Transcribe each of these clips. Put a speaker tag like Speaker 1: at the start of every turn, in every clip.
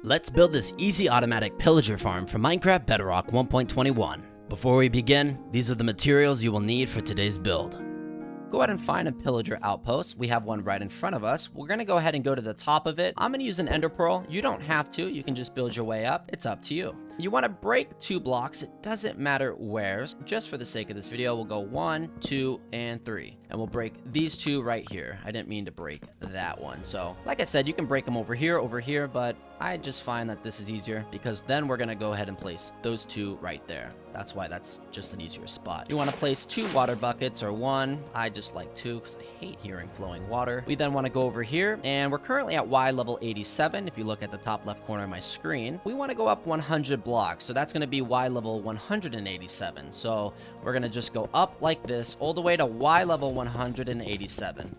Speaker 1: Let's build this easy automatic pillager farm for Minecraft Bedrock 1.21. Before we begin, these are the materials you will need for today's build. Go ahead and find a pillager outpost. We have one right in front of us. We're gonna go ahead and go to the top of it. I'm gonna use an ender pearl. You don't have to, you can just build your way up. It's up to you. You wanna break 2 blocks. It doesn't matter where. Just for the sake of this video, we'll go 1, 2, and 3. And we'll break these 2 right here. I didn't mean to break that one. So, like I said, you can break them over here, but I just find that this is easier because then we're gonna go ahead and place those 2 right there. That's why that's just an easier spot. You wanna place 2 water buckets or 1. I just like 2 because I hate hearing flowing water. We then wanna go over here and we're currently at Y level 87. If you look at the top left corner of my screen, we wanna go up 100 blocks. So that's gonna be Y level 187. So we're gonna just go up like this all the way to Y level 187.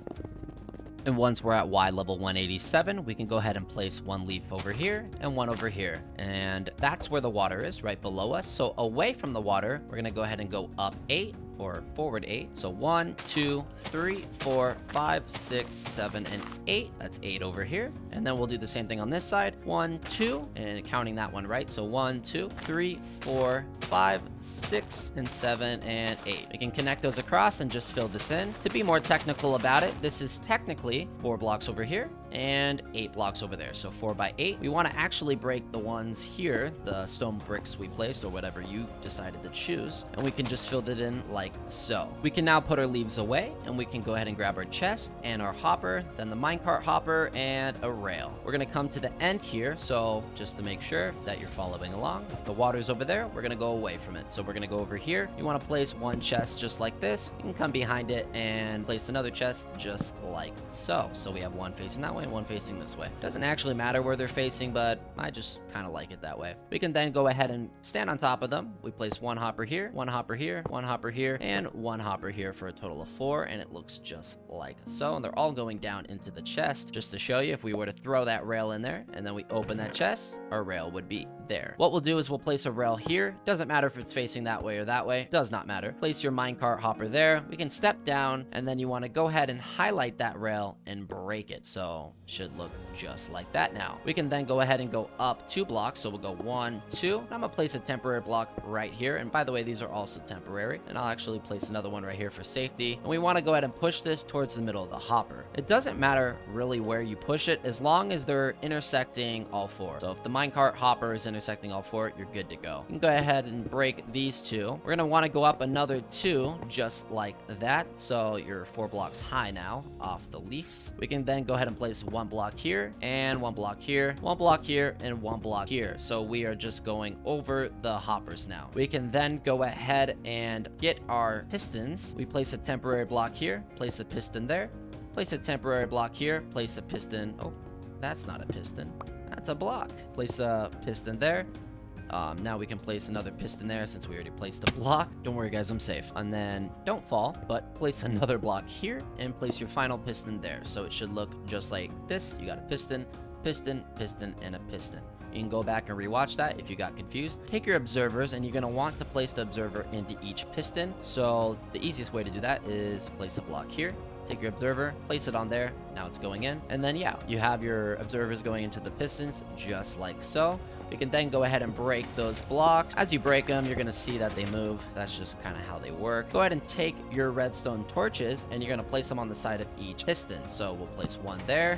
Speaker 1: And once we're at Y level 187, we can go ahead and place 1 leaf over here and 1 over here. And that's where the water is, right below us. So away from the water, we're gonna go ahead and go up 8 or forward 8. So 1, 2, 3, 4, 5, 6, 7, and 8. That's 8 over here. And then we'll do the same thing on this side. 1, 2, and counting that one right. So 1, 2, 3, 4, 5, 6, and 7, and 8. We can connect those across and just fill this in. To be more technical about it, this is technically 4 blocks over here and 8 blocks over there. So 4 by 8. We want to actually break the ones here, the stone bricks we placed or whatever you decided to choose, and we can just fill it in like so. We can now put our leaves away and we can go ahead and grab our chest and our hopper, then the minecart hopper and a rail. We're going to come to the end here, so just to make sure that you're following along. If the water's over there, we're going to go away from it. So we're going to go over here. You want to place 1 chest just like this. You can come behind it and place another chest just like so. So we have 1 facing that way and 1 facing this way. Doesn't actually matter where they're facing, but I just kind of like it that way. We can then go ahead and stand on top of them. We place 1 hopper here, 1 hopper here, 1 hopper here, and 1 hopper here for a total of 4, and it looks just like so. And they're all going down into the chest. Just to show you, if we were to throw that rail in there and then we open that chest, our rail would be there. What we'll do is we'll place a rail here. Doesn't matter if it's facing that way or that way. Does not matter. Place your minecart hopper there. We can step down and then you want to go ahead and highlight that rail and break it. So should look just like that now. We can then go ahead and go up 2 blocks. So we'll go 1, 2. I'm gonna place a temporary block right here. And by the way, these are also temporary. And I'll actually place another one right here for safety. And we want to go ahead and push this towards the middle of the hopper. It doesn't matter really where you push it as long as they're intersecting all 4. So if the minecart hopper is intersecting all 4, you're good to go. You can go ahead and break these 2. We're gonna want to go up another 2 just like that. So you're 4 blocks high now off the leaves. We can then go ahead and place 1 block here and 1 block here, 1 block here, and 1 block here. So we are just going over the hoppers now. We can then go ahead and get our pistons. We place a temporary block here, place a piston there, place a temporary block here, place a piston. Oh, that's not a piston. That's a block. Place a piston there. Now we can place another piston there since we already placed a block. Don't worry guys, I'm safe. And then don't fall, but place another block here and place your final piston there. So it should look just like this. You got a piston, piston, piston, and a piston. You can go back and rewatch that if you got confused. Take your observers and you're going to want to place the observer into each piston. So the easiest way to do that is place a block here. Take your observer, place it on there. Now it's going in. And then yeah, you have your observers going into the pistons just like so. You can then go ahead and break those blocks. As you break them, you're going to see that they move. That's just kind of how they work. Go ahead and take your redstone torches and you're going to place them on the side of each piston. So we'll place 1 there,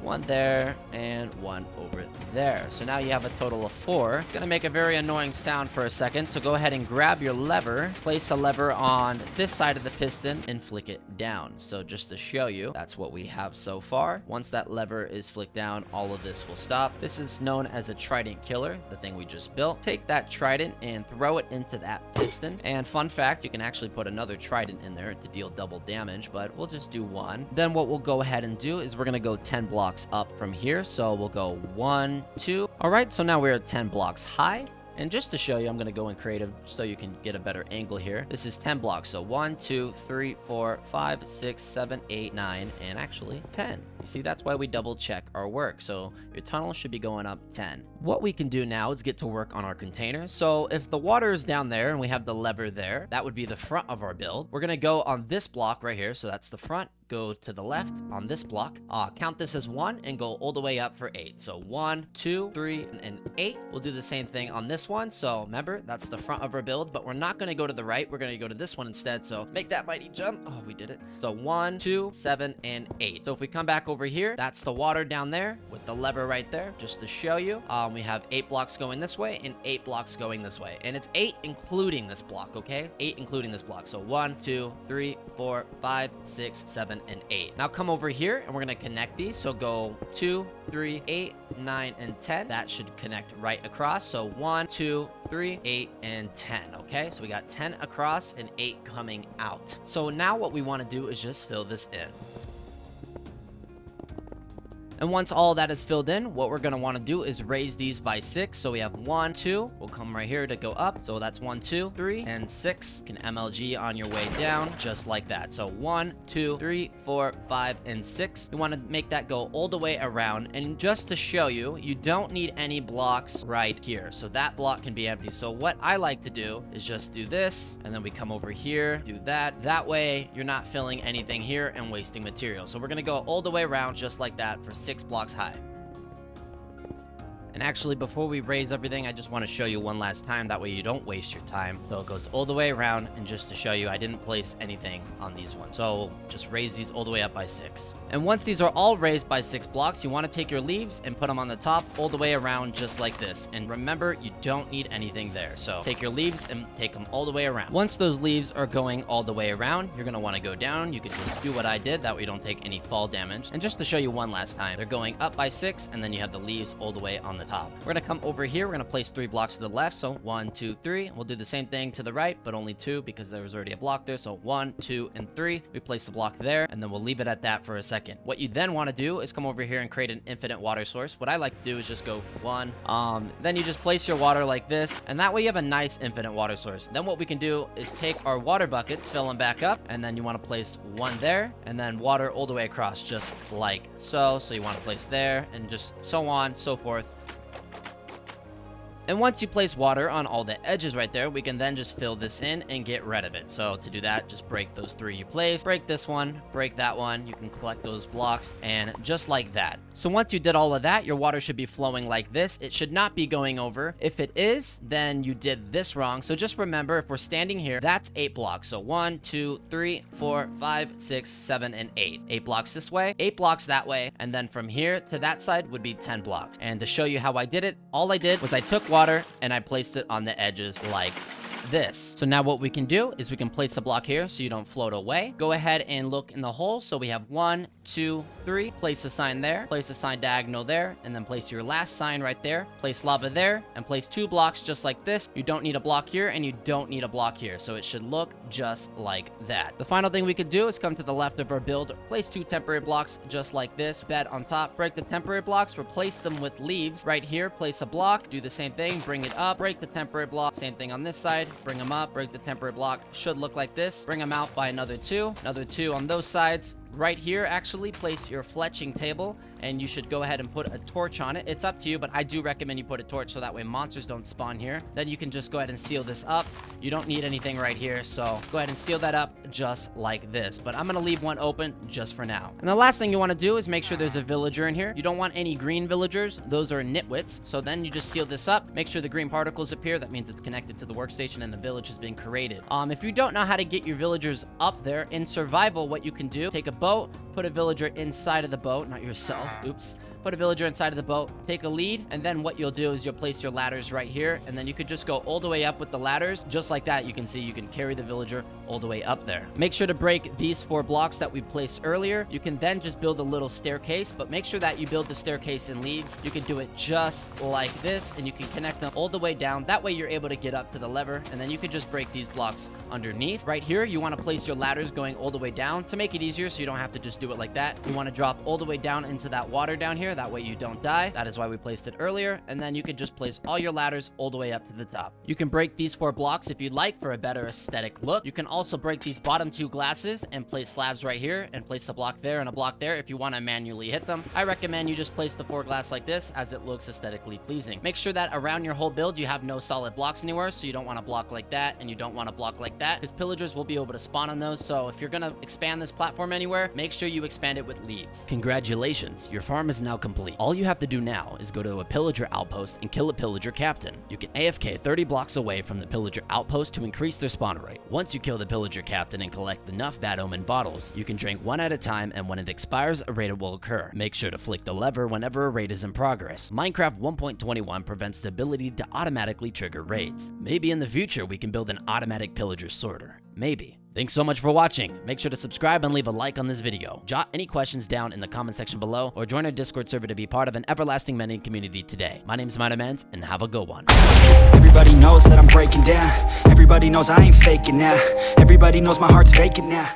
Speaker 1: 1 there, and 1 over there. So now you have a total of 4. It's gonna make a very annoying sound for a second, so go ahead and grab your lever, place a lever on this side of the piston, and flick it down. So just to show you, that's what we have so far. Once that lever is flicked down, all of this will stop. This is known as a trident killer, the thing we just built. Take that trident and throw it into that piston. And fun fact, you can actually put another trident in there to deal double damage, but we'll just do 1. Then what we'll go ahead and do is we're gonna go 10 blocks up from here. So we'll go 1, 2. All right, so now we're at 10 blocks high. And just to show you, I'm going to go in creative so you can get a better angle here. This is 10 blocks. So 1, 2, 3, 4, 5, 6, 7, 8, 9, and actually 10. You see, that's why we double check our work. So your tunnel should be going up 10. What we can do now is get to work on our container. So if the water is down there and we have the lever there, that would be the front of our build. We're gonna go on this block right here. So that's the front. Go to the left on this block. Count this as 1 and go all the way up for 8. So 1, 2, 3, and 8. We'll do the same thing on this one. So remember, that's the front of our build, but we're not going to go to the right. We're going to go to this one instead. So make that mighty jump. Oh, we did it. So 1, 2, 7, and 8. So if we come back over here, that's the water down there with the lever right there, just to show you. We have 8 blocks going this way and 8 blocks going this way. And it's 8 including this block, okay? 8 including this block. So 1, 2, 3, 4, 5, 6, 7, and 8. Now come over here and we're going to connect these. So go 2, 3, 8, 9, and 10. That should connect right across. So 1, 2, 3, 8, and 10. Okay, so we got 10 across and 8 coming out. So now what we want to do is just fill this in. And once all that is filled in, what we're going to want to do is raise these by 6. So we have 1, 2. We'll come right here to go up. So that's 1, 2, 3, and 6. You can MLG on your way down just like that. So 1, 2, 3, 4, 5, and 6. You want to make that go all the way around. And just to show you, you don't need any blocks right here. So that block can be empty. So what I like to do is just do this. And then we come over here, do that. That way, you're not filling anything here and wasting material. So we're going to go all the way around just like that for 6 blocks high. And actually, before we raise everything, I just want to show you one last time. That way you don't waste your time. So it goes all the way around. And just to show you, I didn't place anything on these ones. So just raise these all the way up by 6. And once these are all raised by 6 blocks, you want to take your leaves and put them on the top all the way around just like this. And remember, you don't need anything there. So take your leaves and take them all the way around. Once those leaves are going all the way around, you're going to want to go down. You could just do what I did. That way you don't take any fall damage. And just to show you one last time, they're going up by 6, and then you have the leaves all the way on the top. We're going to come over here. We're going to place 3 blocks to the left. So 1, 2, 3. We'll do the same thing to the right, but only 2 because there was already a block there. So 1, 2, and 3. We place the block there, and then we'll leave it at that for a second. What you then want to do is come over here and create an infinite water source. What I like to do is just go 1. Then you just place your water like this, and that way you have a nice infinite water source. Then what we can do is take our water buckets, fill them back up, and then you want to place 1 there, and then water all the way across, just like so. So you want to place there, and just so on, so forth. And once you place water on all the edges right there, we can then just fill this in and get rid of it. So to do that, just break those 3 you placed, break this one, break that one. You can collect those blocks, and just like that. So once you did all of that, your water should be flowing like this. It should not be going over. If it is, then you did this wrong. So just remember, if we're standing here, that's 8 blocks. So 1, 2, 3, 4, 5, 6, 7, and 8. 8 blocks this way, 8 blocks that way, and then from here to that side would be 10 blocks. And to show you how I did it, all I did was I took water and I placed it on the edges like this. So now what we can do is we can place a block here so you don't float away. Go ahead and look in the hole. So we have 1, 2, 3. Place a sign there, place a sign diagonal there, and then place your last sign right there. Place lava there, and place 2 blocks just like this. You don't need a block here, and you don't need a block here. So it should look just like that. The final thing we could do is come to the left of our build, place 2 temporary blocks just like this. Bed on top, break the temporary blocks, replace them with leaves. Right here, place a block, do the same thing, bring it up, break the temporary block. Same thing on this side. Bring them up, break the temporary block, should look like this. Bring them out by another 2 on those sides. Right here, actually, place your fletching table, and you should go ahead and put a torch on it. It's up to you, but I do recommend you put a torch so that way monsters don't spawn here. Then you can just go ahead and seal this up. You don't need anything right here, so go ahead and seal that up just like this. But I'm going to leave one open just for now. And the last thing you want to do is make sure there's a villager in here. You don't want any green villagers. Those are nitwits. So then you just seal this up. Make sure the green particles appear. That means it's connected to the workstation and the village has been created. If you don't know how to get your villagers up there, in survival, what you can do, take a boat, put a villager inside of the boat, not yourself, oops. Put a villager inside of the boat, take a lead, and then what you'll do is you'll place your ladders right here, and then you could just go all the way up with the ladders. Just like that, you can see you can carry the villager all the way up there. Make sure to break these 4 blocks that we placed earlier. You can then just build a little staircase, but make sure that you build the staircase in leaves. You can do it just like this, and you can connect them all the way down. That way you're able to get up to the lever, and then you can just break these blocks underneath. Right here, you want to place your ladders going all the way down to make it easier so you don't have to just do it like that. You want to drop all the way down into that water down here. here. That way you don't die. That is why we placed it earlier. And then you can just place all your ladders all the way up to the top. You can break these 4 blocks if you'd like for a better aesthetic look. You can also break these bottom 2 glasses and place slabs right here and place a block there and a block there if you want to manually hit them. I recommend you just place the 4 glass like this as it looks aesthetically pleasing. Make sure that around your whole build you have no solid blocks anywhere, so you don't want to block like that and you don't want to block like that, because pillagers will be able to spawn on those. So if you're going to expand this platform anywhere, make sure you expand it with leaves. Congratulations, your farm is now complete. All you have to do now is go to a pillager outpost and kill a pillager captain. You can AFK 30 blocks away from the pillager outpost to increase their spawn rate. Once you kill the pillager captain and collect enough bad omen bottles, you can drink 1 at a time, and when it expires, a raid will occur. Make sure to flick the lever whenever a raid is in progress. Minecraft 1.21 prevents the ability to automatically trigger raids. Maybe in the future we can build an automatic pillager sorter. Maybe. Thanks so much for watching. Make sure to subscribe and leave a like on this video. Jot any questions down in the comment section below, or join our Discord server to be part of an everlasting mending community today. My name's Minermends, and have a good one.
Speaker 2: Everybody knows that I'm breaking down. Everybody knows I ain't faking now. Everybody knows my heart's vacant now.